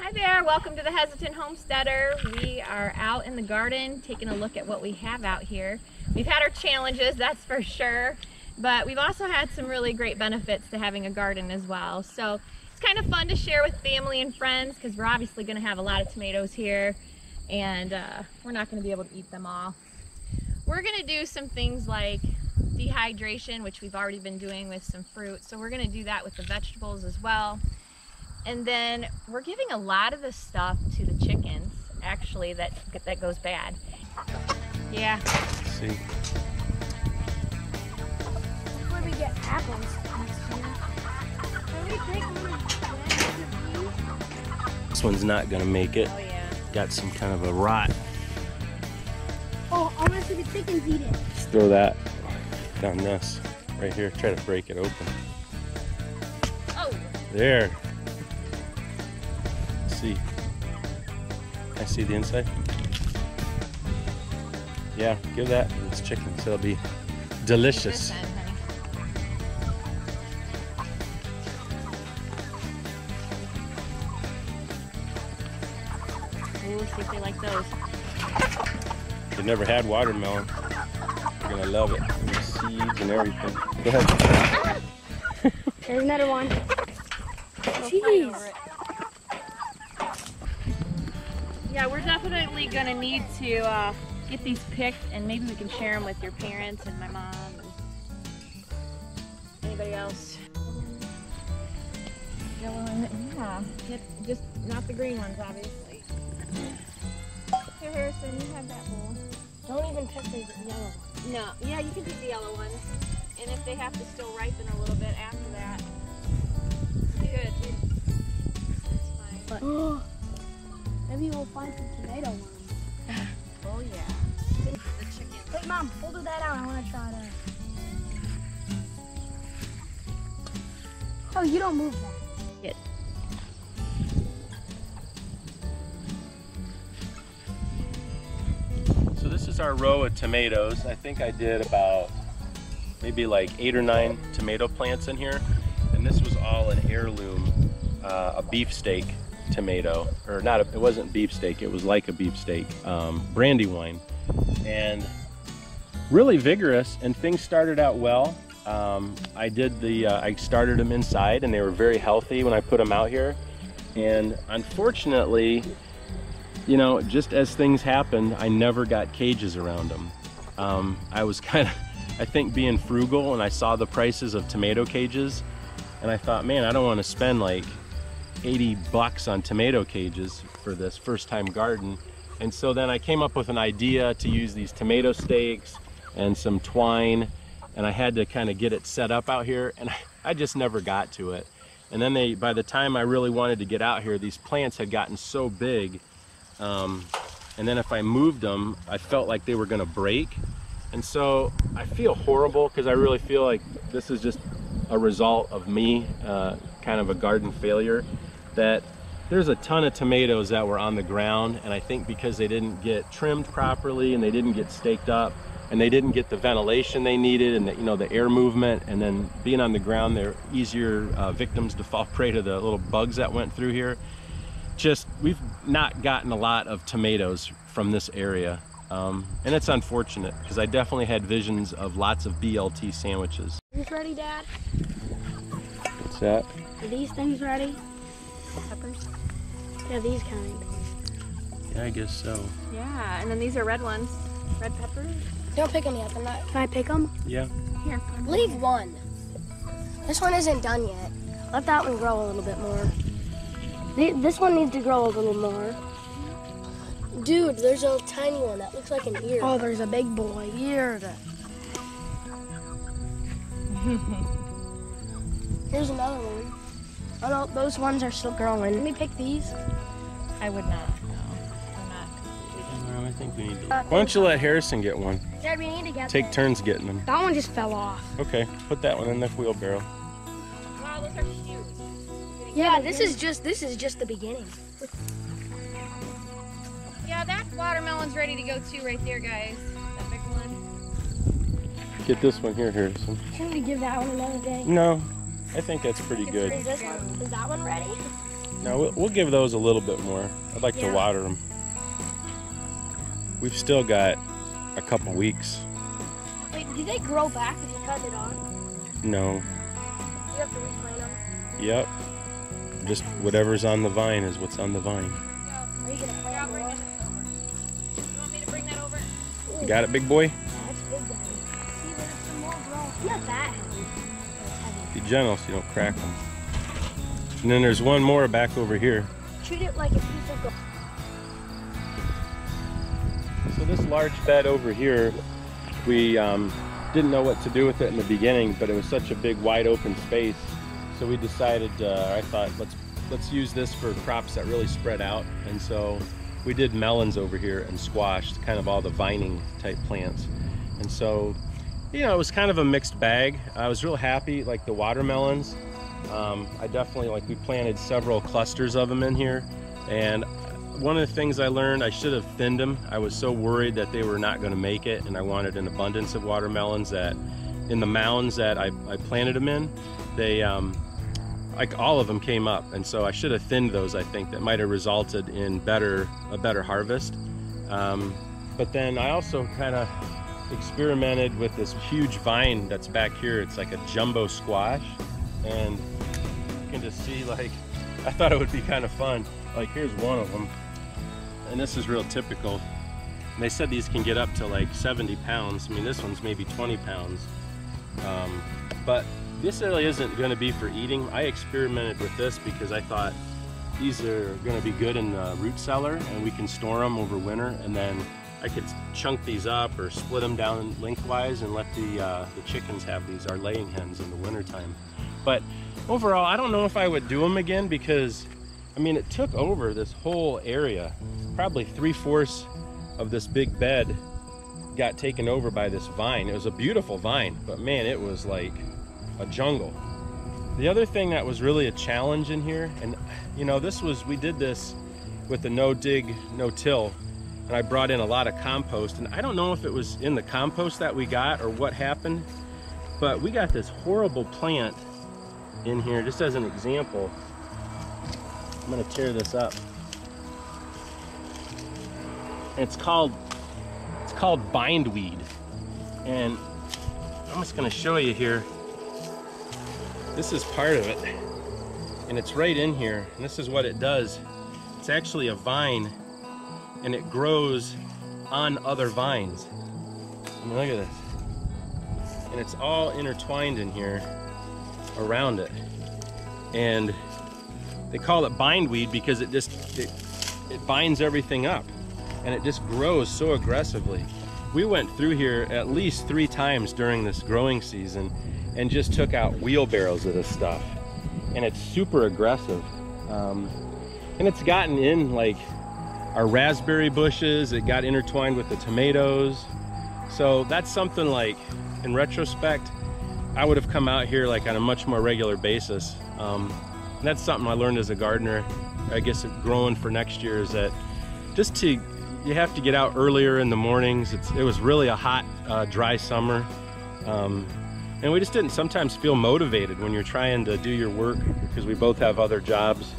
Hi there, welcome to the Hesitant Homesteader. We are out in the garden taking a look at what we have out here. We've had our challenges, that's for sure, but we've also had some really great benefits to having a garden as well. So it's kind of fun to share with family and friends because we're obviously going to have a lot of tomatoes here and we're not going to be able to eat them all. We're going to do some things like dehydration, which we've already been doing with some fruit, so we're going to do that with the vegetables as well. And then we're giving a lot of the stuff to the chickens, actually, that goes bad. Yeah. Let's see. Where we get apples next year. This one's not gonna make it. Oh yeah. Got some kind of a rot. Oh, I want to see the chickens eat it. Let's throw that down this right here. Try to break it open. Oh. There. See. I see the inside. Yeah, give that to this chicken, so it'll be delicious. This end, honey. Ooh, see if they like those. They've never had watermelon. They're gonna love it. The seeds and everything. Go ahead. There's another one. Jeez. Yeah, we're definitely gonna need to get these picked, and maybe we can share them with your parents and my mom and anybody else. Yellow one, yeah. Just not the green ones, obviously. Here, Harrison, you have that bowl. Don't even pick the yellow one. No, yeah, you can pick the yellow ones, and if they have to still ripen a little bit after that, good. That's fine. Maybe we'll find some tomato ones. Oh yeah. The chicken. Wait, Mom, hold that out. I want to try that. Oh, you don't move that. Good. So this is our row of tomatoes. I think I did about maybe like 8 or 9 tomato plants in here. And this was all an heirloom, a beefsteak tomato, or not, it wasn't beefsteak, it was like a beefsteak, Brandywine. And really vigorous, and things started out well. I started them inside and they were very healthy when I put them out here. And unfortunately, you know, just as things happened, I never got cages around them. I was kind of, I think, being frugal, and I saw the prices of tomato cages, and I thought, man, I don't want to spend like $80 on tomato cages for this first time garden. And so then I came up with an idea to use these tomato stakes and some twine, and I had to kind of get it set up out here, and I just never got to it. And then by the time I really wanted to get out here, these plants had gotten so big, and then if I moved them, I felt like they were gonna break. And so I feel horrible because I really feel like this is just a result of me, kind of a garden failure, that there's a ton of tomatoes that were on the ground, and I think because they didn't get trimmed properly and they didn't get staked up and they didn't get the ventilation they needed and the air movement, and then being on the ground, they're easier victims to fall prey to the little bugs that went through here. Just, we've not gotten a lot of tomatoes from this area, and it's unfortunate because I definitely had visions of lots of BLT sandwiches. Things ready, Dad? What's that? Are these things ready? Peppers? Yeah, these kind. Yeah, I guess so. Yeah, and then these are red ones. Red peppers. Don't pick them yet. Can I pick them? Yeah. Here. Leave one. This one isn't done yet. Let that one grow a little bit more. This one needs to grow a little more. Dude, there's a tiny one that looks like an ear. Oh, there's a big boy ear. Here's another one. Oh no, those ones are still growing. Let me pick these. I would not. No, I'm not completely. No, I think we need to. Why don't you let Harrison get one? Dad, we need to get Take turns getting them. That one just fell off. Okay, put that one in the wheelbarrow. Wow, those are cute. Yeah, this is just the beginning. Yeah, that watermelon's ready to go too right there, guys. That big one. Get this one here, Harrison. Shouldn't we give that one another day? No, I think that's pretty good. Is this one? Is that one ready? Now we'll give those a little bit more. I'd like to water them. We've still got a couple weeks. Wait, do they grow back if you cut it off? No. You have to replant them? Yep. Just whatever's on the vine is what's on the vine. Are you going to plant more? You want me to bring that over? You got it, big boy? That's big, Daddy. See, there's some more growing. It's not that heavy. But it's heavy. Be gentle so you don't crack them. And then there's one more back over here. Treat it like a piece of gold. So this large bed over here, we didn't know what to do with it in the beginning, but it was such a big wide open space. So we decided, I thought, let's use this for crops that really spread out. And so we did melons over here and squash, kind of all the vining type plants. And so, you know, it was kind of a mixed bag. I was real happy, like the watermelons. I definitely, we planted several clusters of them in here. And one of the things I learned, I should have thinned them. I was so worried that they were not going to make it, and I wanted an abundance of watermelons that in the mounds that I planted them in, they, like all of them came up, and so I should have thinned those. I think that might have resulted in a better harvest. But then I also kind of experimented with this huge vine that's back here. It's like a jumbo squash, and you can just see, I thought it would be kind of fun. Like, here's one of them, and this is real typical. And they said these can get up to 70 pounds. I mean, this one's maybe 20 pounds. But this really isn't going to be for eating. I experimented with this because I thought these are going to be good in the root cellar, and we can store them over winter, and then I could chunk these up or split them down lengthwise and let the chickens have these, our laying hens, in the wintertime. But overall, I don't know if I would do them again because, I mean, it took over this whole area. Probably 3/4 of this big bed got taken over by this vine. It was a beautiful vine, but man, it was like a jungle. The other thing that was really a challenge in here, and you know, we did this with the no dig, no till, and I brought in a lot of compost, and I don't know if it was in the compost that we got or what happened, but we got this horrible plant in here. Just as an example, I'm gonna tear this up. It's called bindweed, and I'm just gonna show you here. This is part of it, and it's right in here, and this is what it does. It's actually a vine, and it grows on other vines. I mean, look at this. And it's all intertwined in here around it. And they call it bindweed because it binds everything up, and it just grows so aggressively. We went through here at least 3 times during this growing season and just took out wheelbarrows of this stuff, and it's super aggressive. And it's gotten in our raspberry bushes. It got intertwined with the tomatoes. So that's something in retrospect, I would have come out here on a much more regular basis. And that's something I learned as a gardener, I guess, growing for next year, is that you have to get out earlier in the mornings. It was really a hot, dry summer. And we just didn't sometimes feel motivated when you're trying to do your work because we both have other jobs.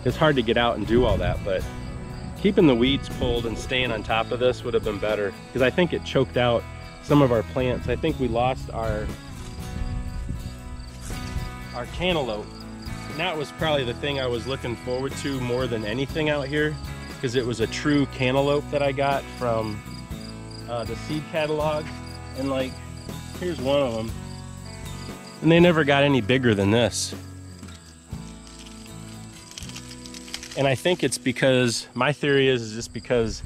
It's hard to get out and do all that, but keeping the weeds pulled and staying on top of this would have been better, because I think it choked out some of our plants. I think we lost our cantaloupe. And that was probably the thing I was looking forward to more than anything out here, because it was a true cantaloupe that I got from the seed catalog. And here's one of them. And they never got any bigger than this. And I think it's because, my theory is just because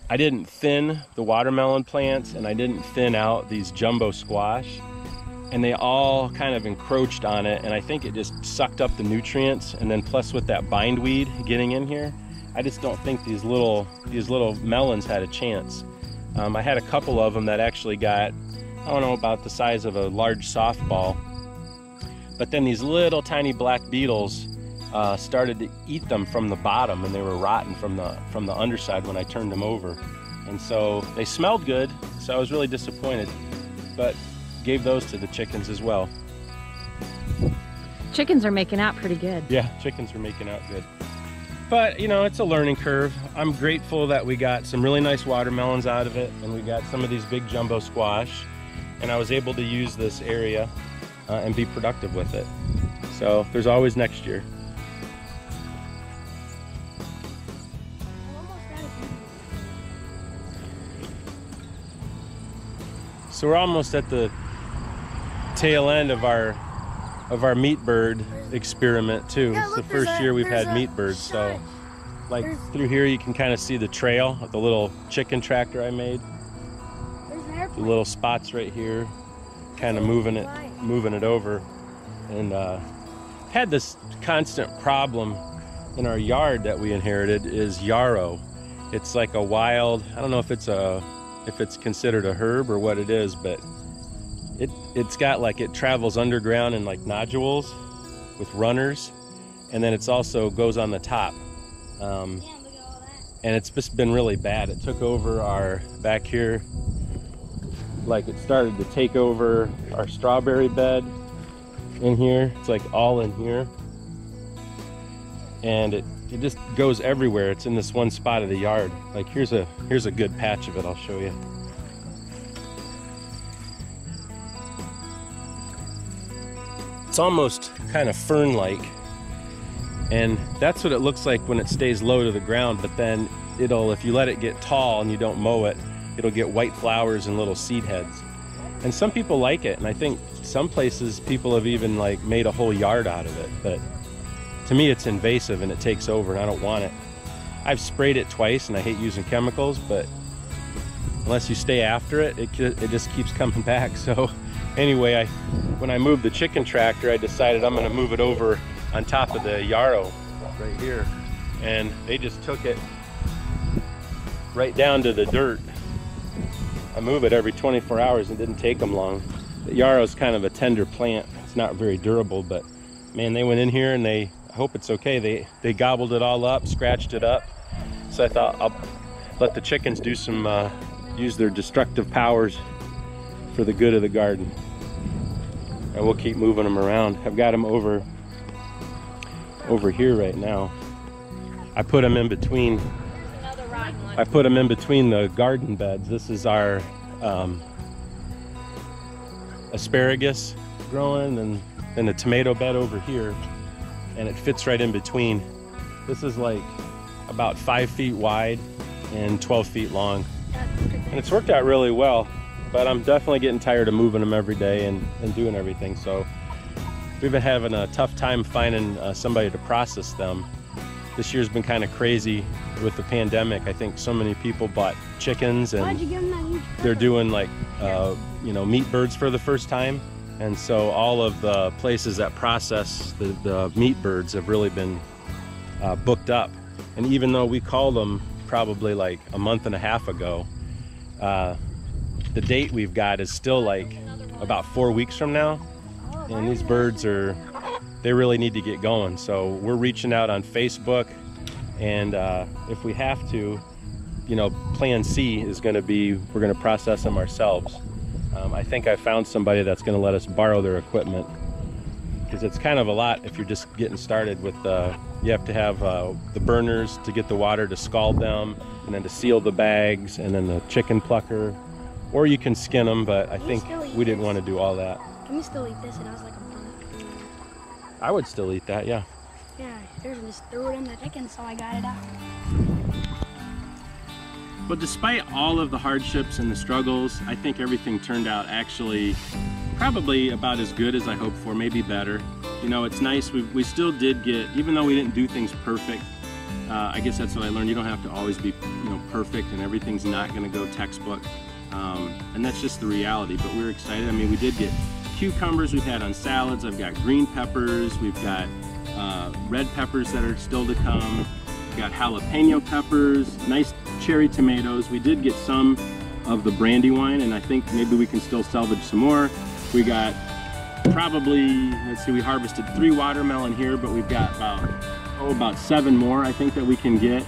I didn't thin the watermelon plants and I didn't thin out these jumbo squash, and they all kind of encroached on it, and I think it just sucked up the nutrients. And then plus with that bindweed getting in here, I just don't think these little melons had a chance. I had a couple of them that actually got, I don't know, about the size of a large softball. But then these little tiny black beetles started to eat them from the bottom, and they were rotten from the underside when I turned them over. And so they smelled good, so I was really disappointed, but gave those to the chickens as well. Chickens are making out pretty good. Yeah, chickens are making out good. But, you know, it's a learning curve. I'm grateful that we got some really nice watermelons out of it, and we got some of these big jumbo squash, and I was able to use this area and be productive with it. So there's always next year. So we're almost at the tail end of our meat bird experiment too. Yeah, It's the look, first year we've had meat birds. So like through here you can kind of see the trail of the little chicken tractor I made. The little spots right here, kind of moving it over. And had this constant problem in our yard that we inherited is yarrow. It's like a wild, I don't know if it's considered a herb or what it is, but it's got like, it travels underground in like nodules with runners, and then it's also goes on the top. And it's just been really bad. It took over our back here, like it started to take over our strawberry bed in here. It's like all in here, and it just goes everywhere. It's in this one spot of the yard. Like here's a good patch of it. I'll show you. It's almost kind of fern-like, and that's what it looks like when it stays low to the ground. But then if you let it get tall and you don't mow it, it'll get white flowers and little seed heads. And some people like it, and I think some places people have even like made a whole yard out of it. But to me, it's invasive and it takes over, and I don't want it. I've sprayed it twice, and I hate using chemicals, but unless you stay after it, it just keeps coming back. So anyway, when I moved the chicken tractor, I decided I'm going to move it over on top of the yarrow right here, and they just took it right down to the dirt. I move it every 24 hours. It didn't take them long. The yarrow is kind of a tender plant. It's not very durable, but man, they went in here and I hope it's okay. They gobbled it all up, scratched it up. So I thought I'll let the chickens do some, use their destructive powers for the good of the garden. And we'll keep moving them around. I've got them over here right now. I put them in between. I put them in between the garden beds. This is our asparagus growing, and then a tomato bed over here, and it fits right in between. This is like about 5 feet wide and 12 feet long, and it's worked out really well. But I'm definitely getting tired of moving them every day and doing everything. So we've been having a tough time finding somebody to process them. This year's been kind of crazy with the pandemic. I think so many people bought chickens, and they're doing like you know, meat birds for the first time. And so all of the places that process the meat birds have really been booked up. And even though we called them probably like a month and a half ago, the date we've got is still like about 4 weeks from now. And these birds they really need to get going. So we're reaching out on Facebook, and if we have to, you know, plan C is going to be, we're going to process them ourselves. I think I found somebody that's going to let us borrow their equipment, because it's kind of a lot if you're just getting started with you have to have the burners to get the water to scald them, and then to seal the bags, and then the chicken plucker, or you can skin them, but I think we didn't want to do all that. Can we still eat this? It has like a bun. I would still eat that, yeah. Yeah, there's just threw it in the chicken, so I got it out. But despite all of the hardships and the struggles, I think everything turned out actually probably about as good as I hoped for, maybe better. You know, it's nice, we still did get, even though we didn't do things perfect, I guess that's what I learned. You don't have to always be, you know, perfect, and everything's not going to go textbook. And that's just the reality, but we're excited. I mean, we did get cucumbers we've had on salads. I've got green peppers. We've got red peppers that are still to come. We've got jalapeno peppers, nice cherry tomatoes. We did get some of the brandy wine, and I think maybe we can still salvage some more. We got probably, let's see, we harvested 3 watermelon here, but we've got about 7 more I think that we can get.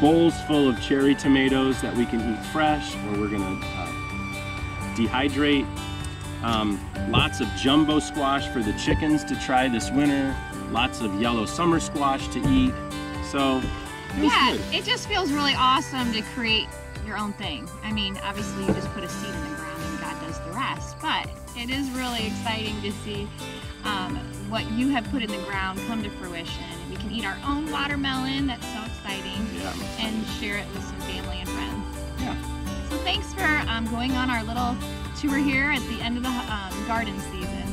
Bowls full of cherry tomatoes that we can eat fresh, or we're gonna dehydrate. Lots of jumbo squash for the chickens to try this winter. Lots of yellow summer squash to eat. So it was Yeah, good. it just feels really awesome to create your own thing. I mean, obviously you just put a seed in the ground and God does the rest, but it is really exciting to see what you have put in the ground come to fruition. We can eat our own watermelon, that's so exciting, Yeah. and share it with some family and friends. Yeah. So thanks for going on our little tour here at the end of the garden season.